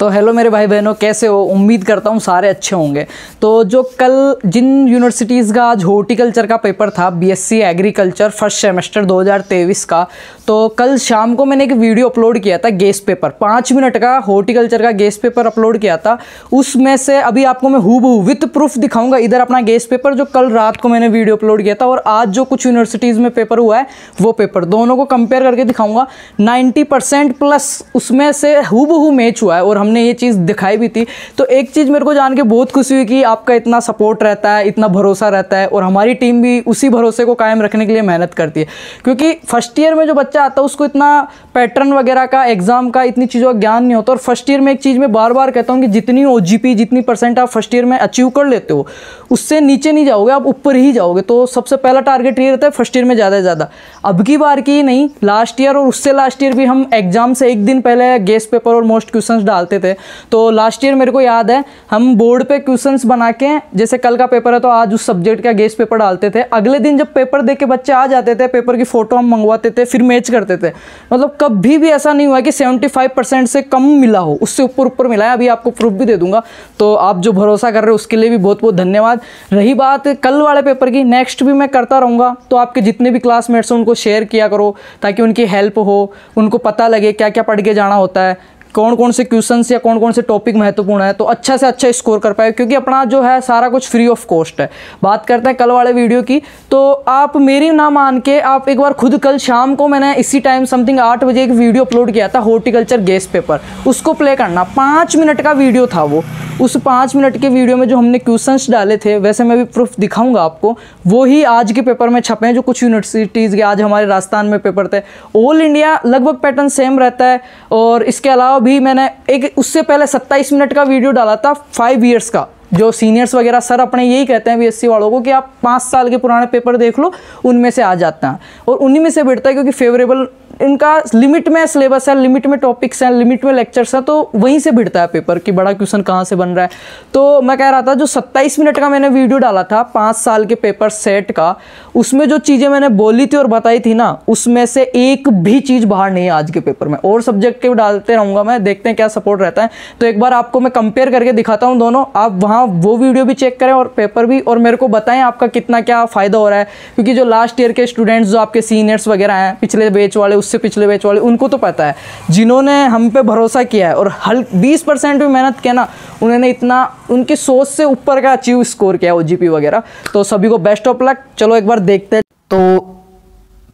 तो हेलो मेरे भाई बहनों, कैसे हो? उम्मीद करता हूँ सारे अच्छे होंगे। तो जो कल जिन यूनिवर्सिटीज़ का आज हॉर्टिकल्चर का पेपर था, बीएससी एग्रीकल्चर फर्स्ट सेमेस्टर 2023 का, तो कल शाम को मैंने एक वीडियो अपलोड किया था, गेस्ट पेपर 5 मिनट का हॉर्टिकल्चर का गेस्ट पेपर अपलोड किया था। उसमें से अभी आपको मैं हूबहू विथ प्रूफ दिखाऊंगा। इधर अपना गेस्ट पेपर जो कल रात को मैंने वीडियो अपलोड किया था और आज जो कुछ यूनिवर्सिटीज़ में पेपर हुआ है वो पेपर दोनों को कंपेयर करके दिखाऊंगा। 90% प्लस उसमें से हूबहू मैच हुआ है और हमने ये चीज़ दिखाई भी थी। तो एक चीज़ मेरे को जान के बहुत खुशी हुई कि आपका इतना सपोर्ट रहता है, इतना भरोसा रहता है और हमारी टीम भी उसी भरोसे को कायम रखने के लिए मेहनत करती है। क्योंकि फर्स्ट ईयर में जो बच्चा आता है उसको इतना पैटर्न वगैरह का, एग्जाम का, इतनी चीज़ों का ज्ञान नहीं होता। और फर्स्ट ईयर में एक चीज़ मैं बार बार कहता हूँ कि जितनी OGP, जितनी परसेंट आप फर्स्ट ईयर में अचीव कर लेते हो उससे नीचे नहीं जाओगे, आप ऊपर ही जाओगे। तो सबसे पहला टारगेट ये रहता है फर्स्ट ईयर में ज़्यादा से ज़्यादा। अब की बार की नहीं, लास्ट ईयर और उससे लास्ट ईयर भी हम एग्जाम से एक दिन पहले गेस्ट पेपर और मोस्ट क्वेश्चंस डालते थे। तो लास्ट ईयर मेरे को याद है हम बोर्ड पे क्वेश्चंस बना के, जैसे कल का पेपर है तो आज उस सब्जेक्ट का गेस्ट पेपर डालते थे। अगले दिन जब पेपर देख के बच्चे आ जाते थे, पेपर की फोटो हम मंगवाते थे, फिर मैच करते थे। मतलब कभी भी ऐसा नहीं हुआ कि 75% से कम मिला हो, उससे ऊपर मिला है। अभी आपको प्रूफ भी दे दूंगा। तो आप जो भरोसा कर रहे हो उसके लिए भी बहुत बहुत धन्यवाद। रही बात कल वाले पेपर की, नेक्स्ट भी मैं करता रहूँगा। तो आपके जितने भी क्लासमेट्स हैं उनको शेयर किया करो ताकि उनकी हेल्प हो, उनको पता लगे क्या क्या पढ़ के जाना होता है, कौन कौन से क्वेश्चंस या कौन कौन से टॉपिक महत्वपूर्ण है, तो अच्छा से अच्छा स्कोर कर पाए। क्योंकि अपना जो है सारा कुछ फ्री ऑफ कॉस्ट है। बात करते हैं कल वाले वीडियो की। तो आप मेरी ना मान के आप एक बार खुद, कल शाम को मैंने इसी टाइम समथिंग 8 बजे एक वीडियो अपलोड किया था हॉर्टिकल्चर गेस्ट पेपर, उसको प्ले करना। 5 मिनट का वीडियो था वो। उस 5 मिनट के वीडियो में जो हमने क्वेश्चंस डाले थे, वैसे मैं भी प्रूफ दिखाऊंगा आपको, वो ही आज के पेपर में छपे हैं। जो कुछ यूनिवर्सिटीज़ के आज हमारे राजस्थान में पेपर थे, ऑल इंडिया लगभग पैटर्न सेम रहता है। और इसके अलावा भी मैंने एक उससे पहले 27 मिनट का वीडियो डाला था 5 ईयर्स का। जो सीनियर्स वगैरह सर अपने यही कहते हैं बीएससी वालों को कि आप 5 साल के पुराने पेपर देख लो, उनमें से आ जाते हैं। और उन्हीं में से बैठता है क्योंकि फेवरेबल इनका लिमिट में सिलेबस है, लिमिट में टॉपिक्स हैं, लिमिट में लेक्चर्स हैं। तो वहीं से भिड़ता है पेपर कि बड़ा क्वेश्चन कहाँ से बन रहा है। तो मैं कह रहा था जो 27 मिनट का मैंने वीडियो डाला था 5 साल के पेपर सेट का, उसमें जो चीज़ें मैंने बोली थी और बताई थी ना, उसमें से एक भी चीज़ बाहर नहीं है आज के पेपर में। और सब्जेक्ट के डालते रहूँगा मैं, देखते हैं क्या सपोर्ट रहता है। तो एक बार आपको मैं कंपेयर करके दिखाता हूँ दोनों, आप वहाँ वो वीडियो भी चेक करें और पेपर भी, और मेरे को बताएं आपका कितना क्या फ़ायदा हो रहा है। क्योंकि जो लास्ट ईयर के स्टूडेंट्स, जो आपके सीनियर्स वगैरह हैं, पिछले बैच वाले, उससे पिछले बैच वाले, उनको तो पता है। जिन्होंने हम पे भरोसा किया है और 20% भी मेहनत किया ना, उन्होंने इतना उनकी सोच से ऊपर का अचीव स्कोर किया OGP वगैरह। तो सभी को बेस्ट ऑफ लक। चलो एक बार देखते हैं।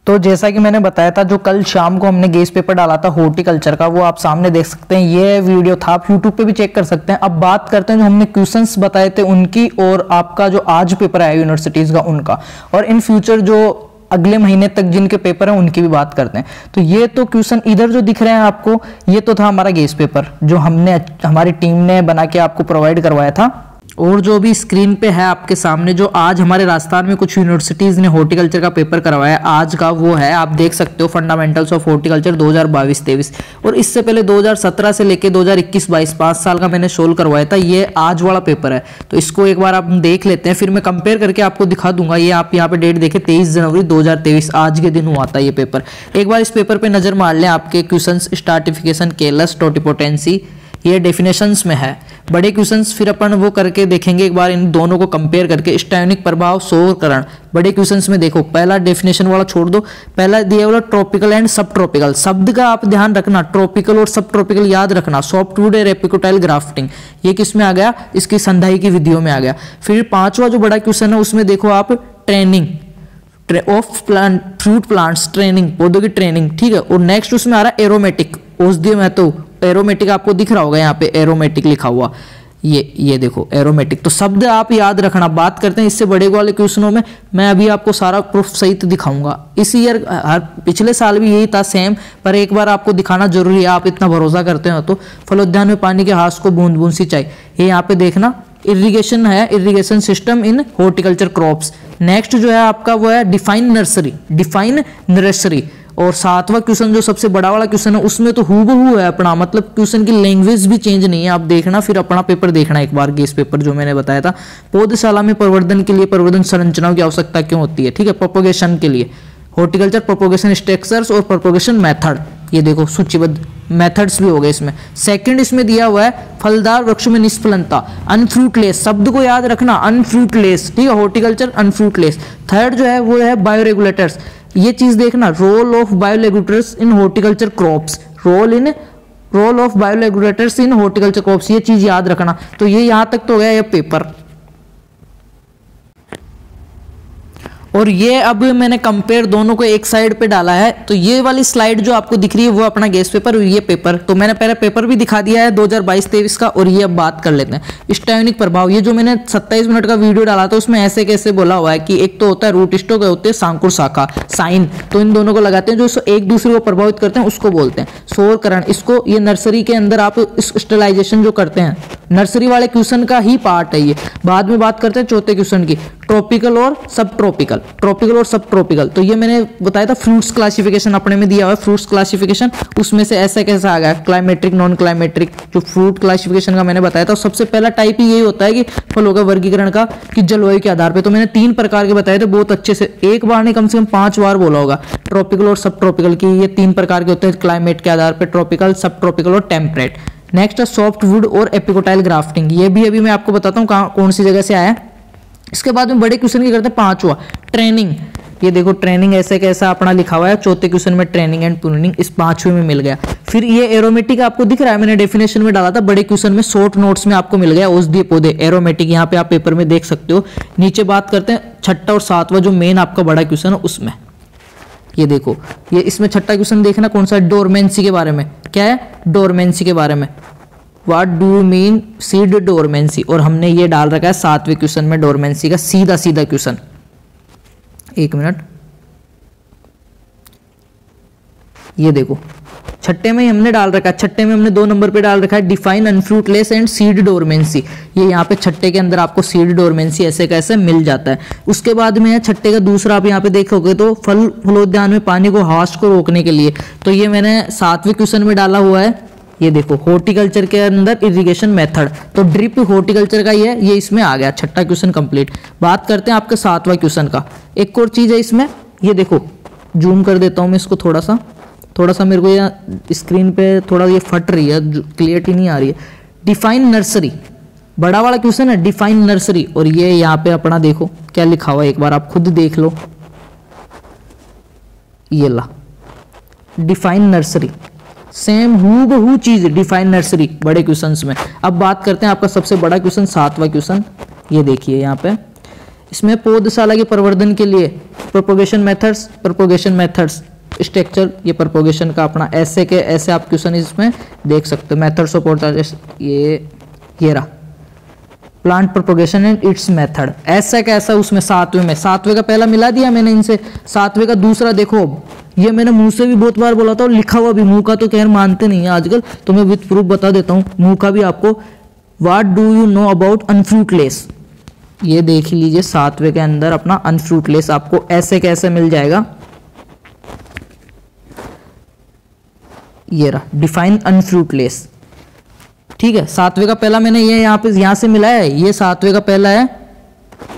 तो जैसा कि मैंने बताया था, जो कल शाम को हमने गेस्ट पेपर डाला था हॉर्टिकल्चर का, वो आप सामने देख सकते हैं। ये वीडियो था, आप यूट्यूब पे भी चेक कर सकते हैं। अब बात करते हैं जो हमने क्वेश्चंस बताए थे उनकी, और आपका जो आज पेपर आया यूनिवर्सिटीज का उनका, और इन फ्यूचर जो अगले महीने तक जिनके पेपर हैं उनकी भी बात करते हैं। तो ये तो क्वेश्चन इधर जो दिख रहे हैं आपको, ये तो था हमारा गेस्ट पेपर जो हमारी टीम ने बना के आपको प्रोवाइड करवाया था। और जो भी स्क्रीन पे है आपके सामने, जो आज हमारे राजस्थान में कुछ यूनिवर्सिटीज़ ने हॉर्टिकल्चर का पेपर करवाया आज का, वो है, आप देख सकते हो, फंडामेंटल्स ऑफ हॉर्टिकल्चर 2022-23। और इससे पहले 2017 से लेके 2021-22 5 साल का मैंने सोल्व करवाया था। ये आज वाला पेपर है, तो इसको एक बार आप देख लेते हैं, फिर मैं कंपेयर करके आपको दिखा दूंगा। ये आप यहाँ पे डेट देखें, 23 जनवरी 2023, आज के दिन हुआ था ये पेपर। एक बार इस पेपर पर नज़र मार लें। आपके क्वेश्चन स्ट्रैटिफिकेशन, केलस, टोटिपोटेंसी, ये डेफिनेशंस में है बड़े क्वेश्चंस। फिर अपन वो करके देखेंगे एक बार, इन दोनों को कंपेयर करके। स्टैनिक प्रभाव, सौरकरण, बड़े क्वेश्चंस में देखो, पहला डेफिनेशन वाला छोड़ दो, पहला दिया वाला ट्रॉपिकल एंड सब ट्रॉपिकल। शब्द का आप ध्यान रखना, ट्रॉपिकल और सब ट्रॉपिकल याद रखना। सॉफ्टवुड और एपिकोटाइल ग्राफ्टिंग, ये किस में आ गया? इसकी संधाई की विधियों में आ गया। फिर 5वां जो बड़ा क्वेश्चन है उसमें देखो आप, training of plant, fruit plants, training, पौधों की ट्रेनिंग, ठीक है। और नेक्स्ट उसमें आ रहा है एरोमेटिक, औषधीय महत्व। एरोमेटिक आपको दिख रहा होगा यहाँ पे, एरोमेटिक लिखा हुआ, ये देखो एरोमेटिक। तो शब्द आप याद रखना। बात करते हैं इससे बड़े वाले क्वेश्चनों में, मैं अभी आपको सारा प्रूफ सहित दिखाऊंगा। इस ईयर, हर पिछले साल भी यही था सेम, पर एक बार आपको दिखाना जरूरी है। आप इतना भरोसा करते हो तो। फलोद्यान में पानी के हाथ को बूंद बूंद सिंचाई, ये यहाँ पे देखना, इरिगेशन है, irrigation system in horticulture crops. Next जो है आपका वो है डिफाइन नर्सरी, डिफाइन नर्सरी। और 7वां क्वेश्चन जो सबसे बड़ा वाला क्वेश्चन है, उसमें तो हूबहू है अपना, मतलब क्वेश्चन की लैंग्वेज भी चेंज नहीं है। आप देखना, फिर अपना पेपर देखना एक बार, गेस्ट पेपर जो मैंने बताया था। पौधशाला में प्रवर्धन के लिए प्रवर्धन संरचनाओं की आवश्यकता क्यों होती है? ठीक है, प्रोपोगेशन के लिए। हॉर्टिकल्चर प्रोपोगेशन स्ट्रक्चर्स और प्रोपोगेशन मेथड, ये देखो सूचीबद्ध मेथड्स भी हो गए इसमें। सेकंड इसमें दिया हुआ है फलदार वृक्ष में निष्फलनता, अनफ्रूटलेस, शब्द को याद रखना, अनफ्रूटलेस, ठीक है, हॉर्टिकल्चर अनफ्रूटलेस। थर्ड जो है वो है बायोरेगुलेटर्स, ये चीज देखना, role of bioregulators in horticulture crops, role of bioregulators in horticulture crops, ये चीज याद रखना। तो ये यहां तक तो हो गया ये पेपर। और ये अब मैंने कंपेयर दोनों को एक साइड पे डाला है। तो ये वाली स्लाइड जो आपको दिख रही है वो अपना गेस पेपर और ये पेपर, तो मैंने पहले पेपर भी दिखा दिया है 2022-23 का। और ये अब बात कर लेते हैं स्टायोनिक प्रभाव। ये जो मैंने 27 मिनट का वीडियो डाला था उसमें ऐसे कैसे बोला हुआ है कि एक तो होता है रूट स्टॉक, होते हैं सांकुर शाखा, साइन, तो इन दोनों को लगाते हैं जो एक दूसरे को प्रभावित करते हैं उसको बोलते हैं सौरकरण। इसको ये नर्सरी के अंदर आप स्टेलाइजेशन जो करते हैं, नर्सरी वाले क्वेश्चन का ही पार्ट है ये। बाद में बात करते हैं चौथे क्वेश्चन की, ट्रॉपिकल और सब ट्रॉपिकल, ट्रॉपिकल और सब ट्रॉपिकल। तो ये मैंने बताया था फ्रूट्स क्लासिफिकेशन अपने में दिया हुआ है, फ्रूट्स क्लासिफिकेशन, उसमें से ऐसा कैसे आ गया क्लाइमेट्रिक नॉन क्लाइमेट्रिक। जो फ्रूट क्लासिफिकेशन का मैंने बताया था सबसे पहला टाइप ही यही होता है कि फलों का वर्गीकरण का कि जलवायु के आधार पे। तो मैंने 3 प्रकार के बताए थे बहुत अच्छे से, एक बार नहीं कम से कम 5 बार बोला होगा, ट्रॉपिकल और सब ट्रॉपिकल की ये 3 प्रकार के होते हैं क्लाइमेट के आधार पर, ट्रॉपिकल, सब ट्रॉपिकल और टेम्परेट। नेक्स्ट है सॉफ्ट वुड और एपिकोटाइल ग्राफ्टिंग, ये भी अभी मैं आपको बताता हूँ कौन सी जगह से आया। इसके बाद में बड़े क्वेश्चन की करते हैं 5वां, ट्रेनिंग। ये देखो ट्रेनिंग ऐसे कैसा अपना लिखा हुआ है, चौथे क्वेश्चन में ट्रेनिंग एंड प्रूनिंग, इस 5वें में मिल गया। फिर ये एरोमेटिक आपको दिख रहा है, मैंने डेफिनेशन में डाला था, बड़े क्वेश्चन में शॉर्ट नोट्स में आपको मिल गया, औषधीय पौधे एरोमेटिक, यहाँ पे आप पेपर में देख सकते हो। नीचे बात करते हैं 6ठा और 7वां जो मेन आपका बड़ा क्वेश्चन है उसमें। ये देखो ये इसमें 6ठा क्वेश्चन देखना कौन सा, डोरमेंसी के बारे में। क्या है? डोरमेंसी के बारे में। What do you mean seed dormancy, और हमने ये डाल रखा है 7वें क्वेश्चन में डोरमेंसी का सीधा सीधा क्वेश्चन। एक मिनट, ये देखो 6ठे में ही हमने डाल रखा है, 6ठे में हमने 2 नंबर पे डाल रखा है डिफाइन अनफ्रूटलेस एंड सीड डोरमेंसी। ये यहाँ पे 6ठे के अंदर आपको सीड डोरमेंसी ऐसे कैसे मिल जाता है। उसके बाद में है 6ठे का दूसरा, आप यहाँ पे देखोगे तो फलोद्यान में पानी को ह्रास को रोकने के लिए, तो ये मैंने 7वें क्वेश्चन में डाला हुआ है। ये देखो हॉर्टिकल्चर के अंदर इरिगेशन मेथड, तो ड्रिप हॉर्टिकल्चर का ये इसमें आ गया, 6ठा क्वेश्चन कंप्लीट। बात करते हैं आपके 7वां क्वेश्चन का। एक और चीज है इसमें, ये देखो जूम कर देता हूं मैं इसको थोड़ा सा मेरे को ये स्क्रीन पे थोड़ा ये फट रही है, क्लियरिटी नहीं आ रही है। डिफाइन नर्सरी, बड़ा वाला क्वेश्चन है डिफाइन नर्सरी, और ये यहाँ पे अपना देखो क्या लिखा हुआ है, एक बार आप खुद देख लो। ये ला डिफाइन नर्सरी, सेम हूबहू चीज डिफाइन नर्सरी बड़े क्वेश्चंस में। अब बात करते हैं आपका सबसे बड़ा क्वेश्चन 7वां क्वेश्चन। ये देखिए यहाँ पे इसमें पौधशाला के प्रवर्धन के लिए प्रोपोगेशन मेथड्स स्ट्रक्चर, ये प्रोपोगेशन का अपना ऐसे के ऐसे आप क्वेश्चन इसमें देख सकते हो। मेथड्स ऑफ ये रहा plant propagation and it's method, ऐसा कैसा उसमें 7वें में, 7वें का पहला मिला दिया मैंने इनसे। 7वें का दूसरा देखो, ये मैंने मुंह से भी बहुत बार बोला था और लिखा हुआ भी, मुंह का तो खैर मानते नहीं है आजकल, तो मैं विद प्रूफ बता देता हूँ मुंह का भी आपको। What do you know about unfruitless, ये देख लीजिए 7वें के अंदर अपना अनफ्रूटलेस आपको ऐसे कैसे मिल जाएगा। ये रहा डिफाइन अनफ्रूटलेस, ठीक है। 7वें का पहला मैंने ये यहाँ से मिला है, ये 7वें का पहला है,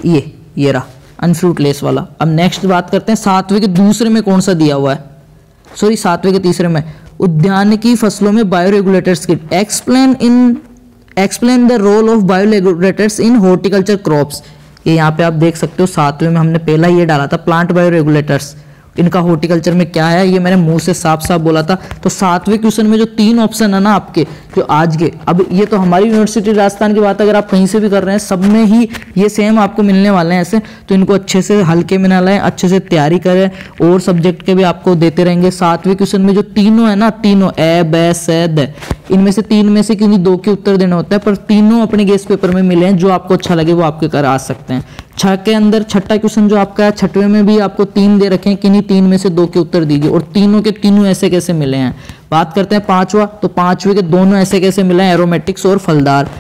ये रहा अनफ्रूटलेस वाला। अब नेक्स्ट बात करते हैं 7वें के दूसरे में कौन सा दिया हुआ है, सॉरी 7वें के तीसरे में, उद्यानिकी फसलों में बायोरेगुलेटर्स की explain the role of bioregulators in horticulture crops. ये यहाँ पे आप देख सकते हो 7वें में हमने पहला ये डाला था प्लांट बायोरेगुलेटर्स, इनका हॉर्टिकल्चर में क्या है ये मैंने मुंह से साफ साफ बोला था। तो 7वें क्वेश्चन में जो 3 ऑप्शन है ना आपके जो आज के, अब ये तो हमारी यूनिवर्सिटी राजस्थान की बात अगर आप कहीं से भी कर रहे हैं सब में ही ये सेम आपको मिलने वाले हैं ऐसे, तो इनको अच्छे से हल्के में ना लाएं, अच्छे से तैयारी करें, और सब्जेक्ट के भी आपको देते रहेंगे। 7वें क्वेश्चन में जो तीनों है ना, तीनों ए ब स द, इनमें से 3 में से किन्हीं 2 के उत्तर देना होता है, पर तीनों अपने गेस पेपर में मिले हैं, जो आपको अच्छा लगे वो आपके कर आ सकते हैं। 6 के अंदर 6ठा क्वेश्चन जो आपका है, 6वें में भी आपको 3 दे रखे हैं, किन्हीं 3 में से 2 के उत्तर दीजिए, और तीनों के तीनों ऐसे कैसे मिले हैं। बात करते हैं 5वां, तो 5वें के दोनों ऐसे कैसे मिले हैं, एरोमेटिक्स और फलदार।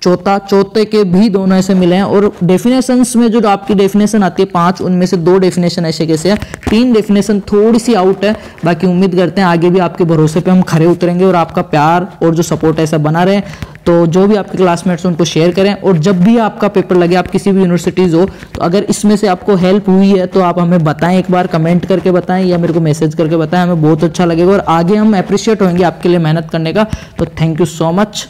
चौथे के भी दोनों ऐसे मिले हैं, और डेफिनेशंस में जो आपकी डेफिनेशन आती है 5, उनमें से 2 डेफिनेशन ऐसे कैसे है, 3 डेफिनेशन थोड़ी सी आउट है। बाकी उम्मीद करते हैं आगे भी आपके भरोसे पे हम खरे उतरेंगे और आपका प्यार और जो सपोर्ट ऐसा बना रहे। तो जो भी आपके क्लासमेट्स हैं उनको शेयर करें, और जब भी आपका पेपर लगे, आप किसी भी यूनिवर्सिटीज़ हो, तो अगर इसमें से आपको हेल्प हुई है तो आप हमें बताएं, एक बार कमेंट करके बताएं या मेरे को मैसेज करके बताएं, हमें बहुत अच्छा लगेगा और आगे हम अप्रिशिएट होंगे आपके लिए मेहनत करने का। तो थैंक यू सो मच।